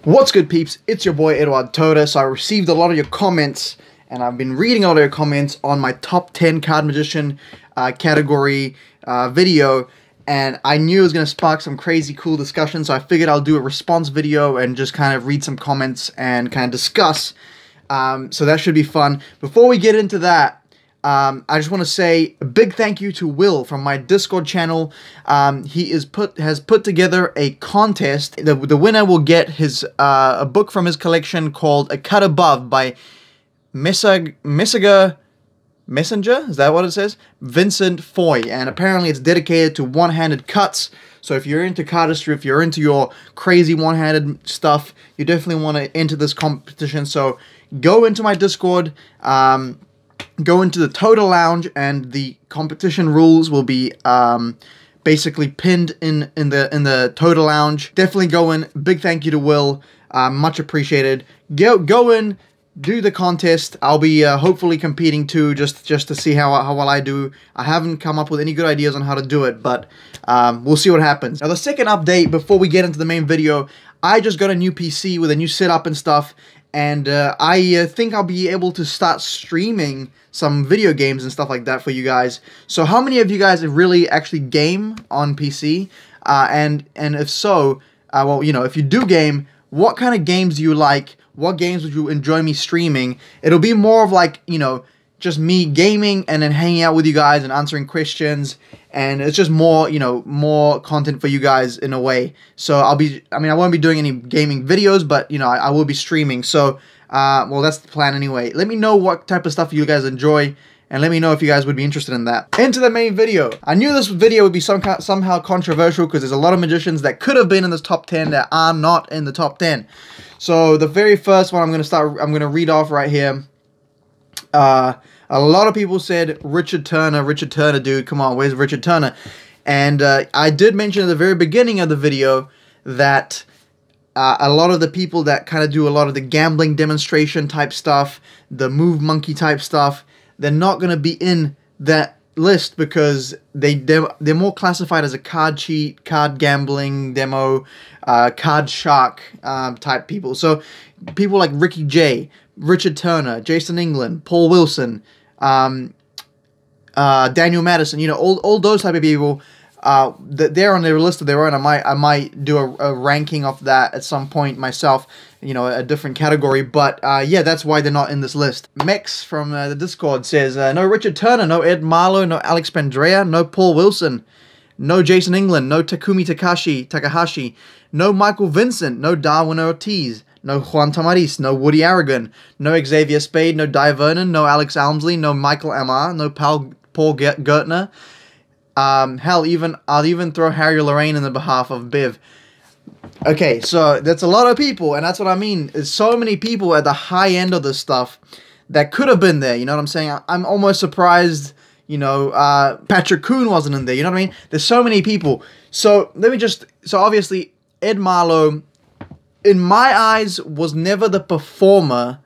What's good, peeps? It's your boy Eduard Todor. So I received a lot of your comments, and I've been reading a lot of your comments on my top 10 card magician category video, and I knew it was going to spark some crazy cool discussion, so I figured I'll do a response video and just kind of read some comments and kind of discuss. So that should be fun. Before we get into that, I just want to say a big thank you to Will from my Discord channel. He has put together a contest. The winner will get his a book from his collection called A Cut Above by Messenger. Is that what it says? Vincent Foy. And apparently it's dedicated to one-handed cuts. So if you're into cardistry, if you're into your crazy one-handed stuff, you definitely want to enter this competition. So go into my Discord. Go into the Todor Lounge, and the competition rules will be basically pinned in the Todor Lounge. Definitely go in. Big thank you to Will. Much appreciated. Go in, do the contest. I'll be hopefully competing too, just to see how well I do. I haven't come up with any good ideas on how to do it, but we'll see what happens. Now, the second update before we get into the main video, I just got a new PC with a new setup and stuff. And I think I'll be able to start streaming some video games and stuff like that for you guys. So how many of you guys really actually game on PC? And if so, well, you know, if you do game, what kind of games do you like? What games would you enjoy me streaming? It'll be more of like, you know, just me gaming and then hanging out with you guys and answering questions. And it's just more, you know, more content for you guys in a way. So I won't be doing any gaming videos, but, you know, I will be streaming. So, well, that's the plan anyway. Let me know what type of stuff you guys enjoy, and let me know if you guys would be interested in that. Into the main video. I knew this video would be somehow controversial because there's a lot of magicians that could have been in this top 10 that are not in the top 10. So the very first one I'm going to read off right here. A lot of people said Richard Turner, dude, come on, where's Richard Turner? And I did mention at the very beginning of the video that a lot of the people that kind of do a lot of the gambling demonstration type stuff, the move monkey type stuff, they're not going to be in that list because they're more classified as a card cheat, card gambling demo, card shark type people. So people like Ricky J, Richard Turner, Jason England, Paul Wilson, Daniel Madison, you know, all those type of people, they're on their list of their own. I might do a ranking of that at some point myself, you know, a different category, but yeah, that's why they're not in this list. Mex from the Discord says, no Richard Turner, no Ed Marlowe, no Alex Pandrea, no Paul Wilson, no Jason England, no Takumi Takahashi, no Michael Vincent, no Darwin Ortiz, no Juan Tamariz, no Woody Aragon, no Xavier Spade, no Di Vernon, no Alex Elmsley, no Michael Amar, no Paul Gertner. Hell, I'll even throw Harry Lorraine in the behalf of Biv. Okay, so that's a lot of people, and that's what I mean. There's so many people at the high end of this stuff that could have been there, you know what I'm saying? I'm almost surprised, you know, Patrick Kuhn wasn't in there, you know what I mean? There's so many people. So, so obviously, Ed Marlowe, in my eyes, was never the performer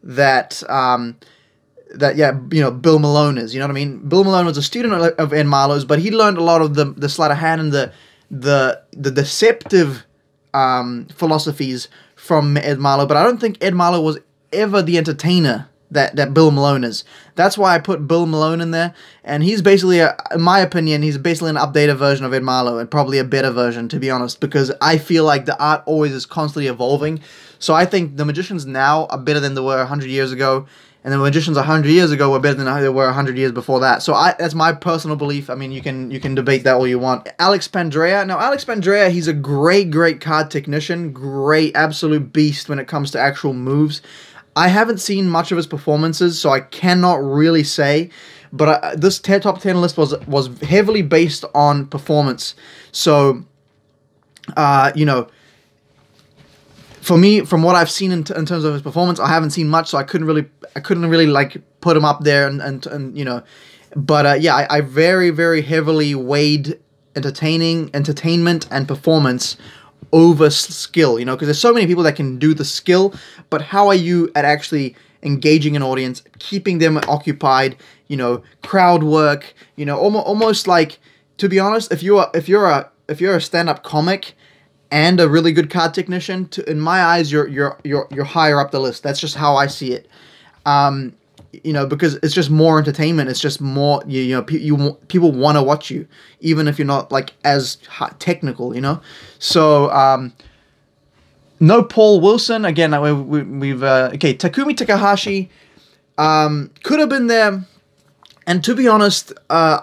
that, yeah, you know, Bill Malone is, you know what I mean? Bill Malone was a student of Ed Marlowe's, but he learned a lot of the sleight of hand and the deceptive philosophies from Ed Marlowe, but I don't think Ed Marlowe was ever the entertainer that Bill Malone is. That's why I put Bill Malone in there, and he's basically, in my opinion, he's basically an updated version of Ed Marlowe, and probably a better version, to be honest, because I feel like the art always is constantly evolving. So I think the magicians now are better than they were 100 years ago, and the magicians 100 years ago were better than they were 100 years before that. So that's my personal belief. I mean, you can debate that all you want. Alex Pandrea. Now, Alex Pandrea, he's a great card technician. Great, absolute beast when it comes to actual moves. I haven't seen much of his performances, so I cannot really say. But this top 10 list was heavily based on performance. So, you know, for me, from what I've seen in terms of his performance, I haven't seen much, so I couldn't really like put him up there and you know, but yeah, I very heavily weighed entertainment and performance over skill, you know, because there's so many people that can do the skill, but how are you at actually engaging an audience, keeping them occupied, you know, crowd work, you know, almost like, to be honest, if you're a stand-up comic and a really good card technician, in my eyes, you're higher up the list. That's just how I see it. Because it's just more entertainment. It's just more, people want to watch you, even if you're not like as technical, So, no Paul Wilson again. We've okay. Takumi Takahashi could have been there, and to be honest, I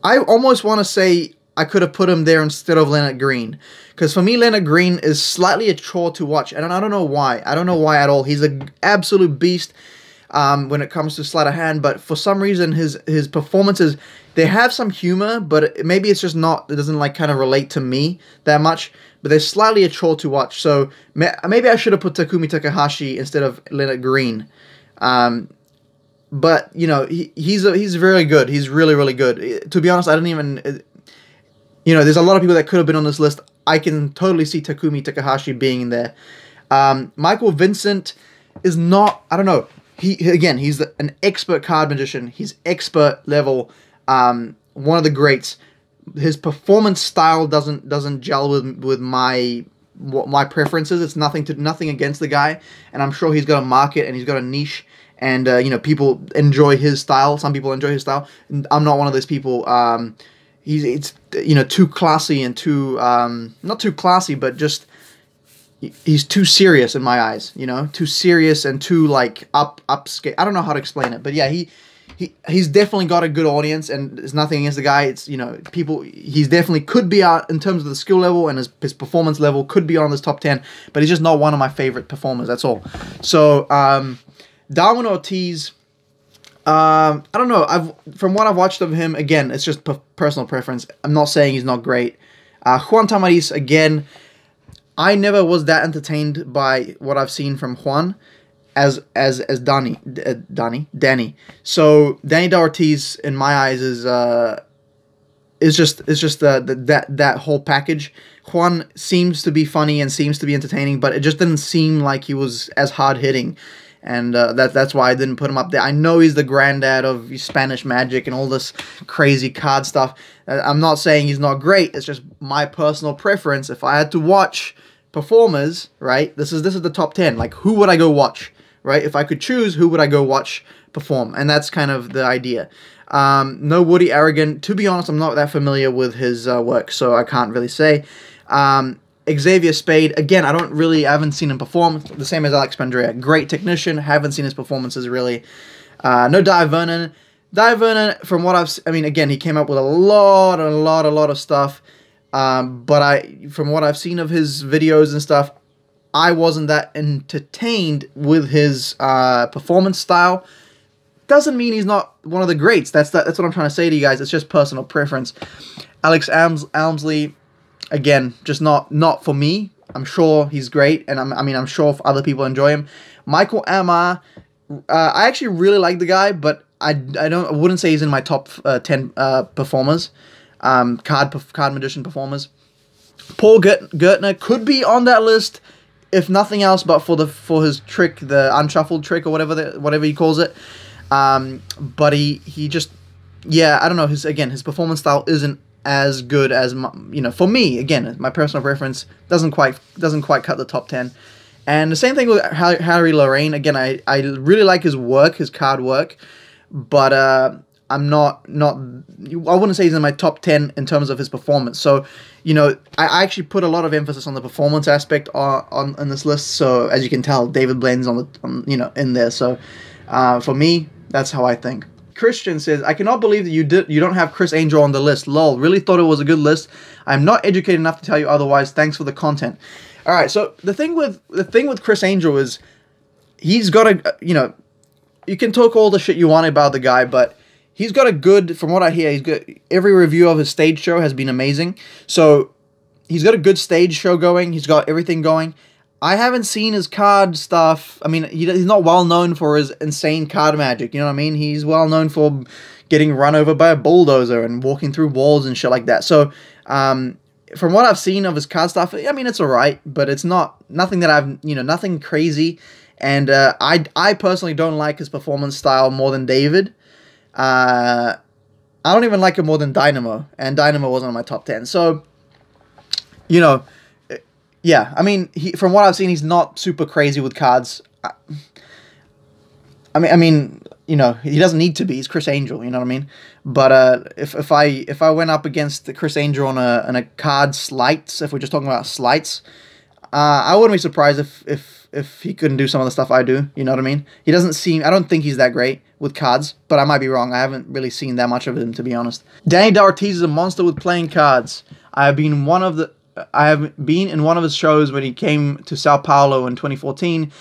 almost want to say I could have put him there instead of Leonard Green. Because for me, Leonard Green is slightly a chore to watch. And I don't know why. I don't know why at all. He's an absolute beast when it comes to sleight of hand. But for some reason, his performances, they have some humor. But maybe it's just not, it doesn't like kind of relate to me that much. But they're slightly a chore to watch. So maybe I should have put Takumi Takahashi instead of Leonard Green. But, he's very good. He's really, really good. To be honest, I don't even... there's a lot of people that could have been on this list. I can totally see Takumi Takahashi being in there. Michael Vincent is not... I don't know. He's an expert card magician. He's expert level. One of the greats. His performance style doesn't gel with my preferences. It's nothing against the guy, and I'm sure he's got a market and he's got a niche. And people enjoy his style. Some people enjoy his style. I'm not one of those people. It's too classy and too not too classy, but just he's too serious in my eyes. Too serious and too like upscale. I don't know how to explain it, but yeah, he's definitely got a good audience, and there's nothing against the guy. It's people. He's definitely could be out in terms of the skill level and his performance level could be on this top 10, but he's just not one of my favorite performers. That's all. So Darwin Ortiz. I don't know. From what I've watched of him, again, it's just personal preference. I'm not saying he's not great. Juan Tamariz, again, I never was that entertained by what I've seen from Juan as Danny. So Danny Ortiz, in my eyes, is just that whole package. Juan seems to be funny and seems to be entertaining, but it just didn't seem like he was as hard hitting. And that's why I didn't put him up there. I know he's the granddad of Spanish magic and all this crazy card stuff. I'm not saying he's not great. It's just my personal preference. If I had to watch performers, right, this is the top 10. Like, who would I go watch, right? If I could choose, who would I go watch perform? And that's kind of the idea. No Woody Aragon. To be honest, I'm not that familiar with his work, so I can't really say. Xavier Spade, again, I haven't seen him perform, the same as Alex Pandrea. Great technician, haven't seen his performances really. No Di Vernon. Di Vernon, from what again, he came up with a lot of stuff, but from what I've seen of his videos and stuff, I wasn't that entertained with his performance style. Doesn't mean he's not one of the greats. That's what I'm trying to say to you guys. It's just personal preference. Alex Almsley, again, just not for me. I'm sure he's great, and I'm sure if other people enjoy him. Michael Amar, I actually really like the guy, but I wouldn't say he's in my top 10 performers, card magician performers. Paul Gertner could be on that list, if nothing else, but for his trick, the unshuffled trick or whatever he calls it. But he just, I don't know. His performance style isn't as good as for me. Again, my personal preference doesn't quite cut the top 10. And the same thing with Harry Lorraine. Again, I really like his work, his card work, but I'm not I wouldn't say he's in my top 10 in terms of his performance. So I actually put a lot of emphasis on the performance aspect on this list. So as you can tell, David Blaine's in there. So for me, that's how I think. Christian says, I cannot believe that you don't have Criss Angel on the list. Lol, really thought it was a good list. I'm not educated enough to tell you otherwise. Thanks for the content. All right, so the thing with Criss Angel is he's got a you can talk all the shit you want about the guy, but he's got a good, from what I hear, he's good. Every review of his stage show has been amazing. So he's got a good stage show going. He's got everything going. I haven't seen his card stuff. I mean, he's not well known for his insane card magic. You know what I mean? He's well known for getting run over by a bulldozer and walking through walls and shit like that. So, from what I've seen of his card stuff, I mean, it's alright, but it's nothing that I've, nothing crazy. And I personally don't like his performance style more than David. I don't even like him more than Dynamo, and Dynamo wasn't on my top 10. So, you know, yeah, I mean, from what I've seen, he's not super crazy with cards. I mean, you know, he doesn't need to be. He's Criss Angel, you know what I mean? But if I went up against the Criss Angel on a card slights, if we're just talking about slights, I wouldn't be surprised if he couldn't do some of the stuff I do. You know what I mean? He doesn't seem. I don't think he's that great with cards, but I might be wrong. I haven't really seen that much of him, to be honest. Danny D'Ortiz is a monster with playing cards. I have been in one of his shows when he came to Sao Paulo in 2014.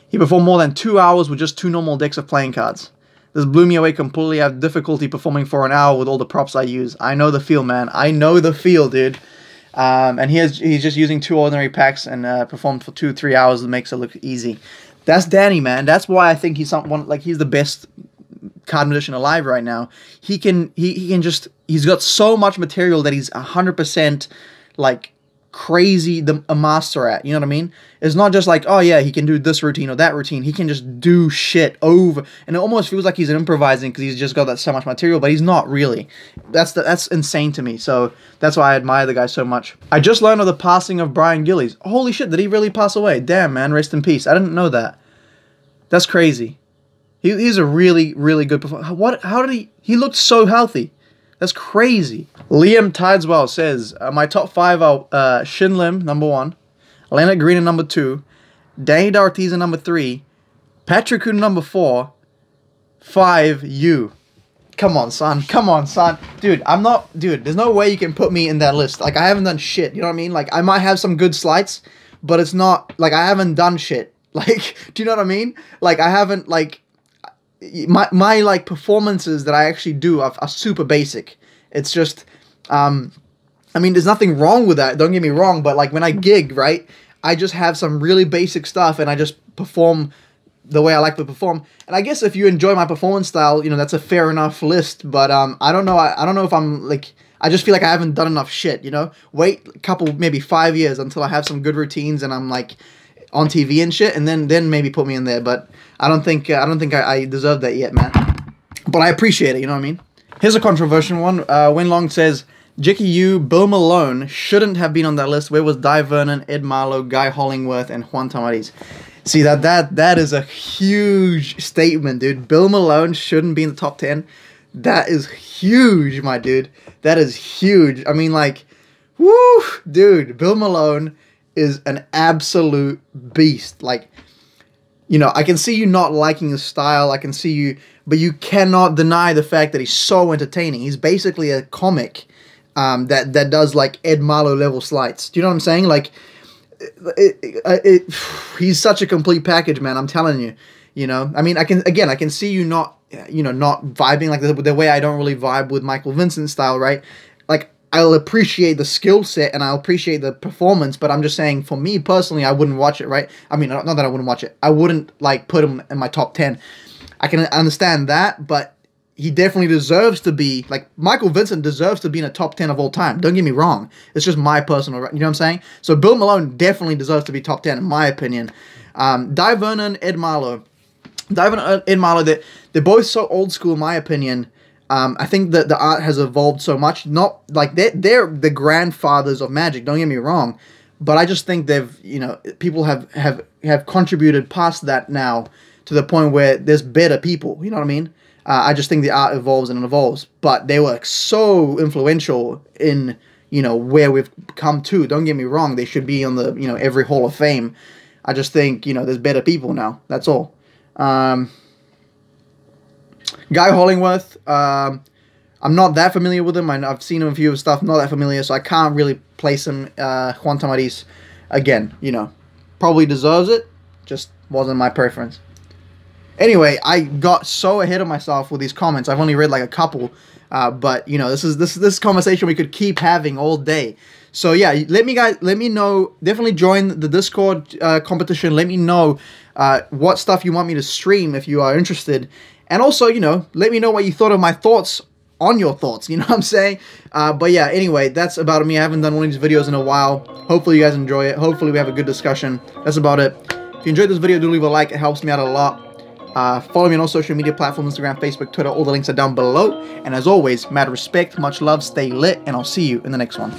He performed more than 2 hours with just 2 normal decks of playing cards. This blew me away completely. I have difficulty performing for an hour with all the props I use. I know the feel, man. I know the feel, dude. And he's just using 2 ordinary packs and performed for 2-3 hours. It makes it look easy. That's Danny, man. That's why I think he's he's the best card magician alive right now. He's got so much material that he's 100% like crazy a master at, you know what I mean? It's not just like, oh yeah, he can do this routine or that routine. He can just do shit over, and it almost feels like he's improvising because he's just got that so much material, but he's not really. That's insane to me. So that's why I admire the guy so much. I just learned of the passing of Brian Gillies. Holy shit, did he really pass away? Damn, man, rest in peace. I didn't know that. That's crazy. He's a really, really good performer. How did he looked so healthy. That's crazy. Liam Tideswell says, my top 5 are Shin Lim, number 1, Leonard Green number 2, Danny D'Ortiz number 3, Patrick Kuhn number 4, 5, you. Come on, son. Come on, son. Dude, there's no way you can put me in that list. Like, I haven't done shit, you know what I mean? Like, I might have some good slides, but it's not, like, I haven't done shit. Like, do you know what I mean? Like, I haven't, like, my like performances that I actually do are super basic. It's just, I mean, there's nothing wrong with that. Don't get me wrong, but like when I gig, right, I just have some really basic stuff and I just perform the way I like to perform. And I guess if you enjoy my performance style, you know, that's a fair enough list. But I don't know. I don't know if I'm like. I just feel like I haven't done enough shit. You know, wait a couple, maybe 5 years until I have some good routines and I'm like on TV and shit, and then maybe put me in there. But I don't think I deserve that yet, man. But I appreciate it, you know what I mean? Here's a controversial one. Win Long says, Jicky Yu, Bill Malone shouldn't have been on that list. Where was Di Vernon, Ed Marlowe, Guy Hollingworth, and Juan Tamariz? See, that is a huge statement, dude. Bill Malone shouldn't be in the top 10. That is huge, my dude. That is huge. I mean, like, woo, dude, Bill Malone is an absolute beast. Like, you know, I can see you not liking his style. I can see you, but you cannot deny the fact that he's so entertaining. He's basically a comic that does like Ed Marlowe level slides. Do you know what I'm saying? Like, he's such a complete package, man. I'm telling you. You know, I mean, I can see you not, you know, not vibing like the way I don't really vibe with Michael Vincent's style, right? Like, I'll appreciate the skill set and I'll appreciate the performance, but I'm just saying, for me personally, I wouldn't watch it, right? I mean, not that I wouldn't watch it. I wouldn't, like, put him in my top 10. I can understand that, but he definitely deserves to be, like, Michael Vincent deserves to be in a top 10 of all time. Don't get me wrong. It's just my personal, you know what I'm saying? So Bill Malone definitely deserves to be top 10, in my opinion. Di Vernon, Ed Marlowe. Di Vernon, Ed Marlowe, they're both so old school, in my opinion. I think that the art has evolved so much. Not like they're the grandfathers of Magic. Don't get me wrong, but I just think they've, you know, people have contributed past that now to the point where there's better people. You know what I mean? I just think the art evolves and evolves. But they were so influential in, you know, where we've come to. Don't get me wrong. They should be on the, you know, every Hall of Fame. I just think, you know, there's better people now. That's all. Guy Hollingworth, I'm not that familiar with him. I've seen him a few stuff, not that familiar, so I can't really place him. Juan Tamariz, again, you know, probably deserves it, just wasn't my preference. Anyway, I got so ahead of myself with these comments. I've only read like a couple, but you know, this conversation we could keep having all day. So yeah, let me know. Definitely join the Discord competition. Let me know what stuff you want me to stream if you are interested. And also, you know, let me know what you thought of my thoughts on your thoughts. You know what I'm saying? But yeah, anyway, that's about me. I haven't done one of these videos in a while. Hopefully you guys enjoy it. Hopefully we have a good discussion. That's about it. If you enjoyed this video, do leave a like. It helps me out a lot. Follow me on all social media platforms, Instagram, Facebook, Twitter. All the links are down below. And as always, mad respect, much love, stay lit, and I'll see you in the next one.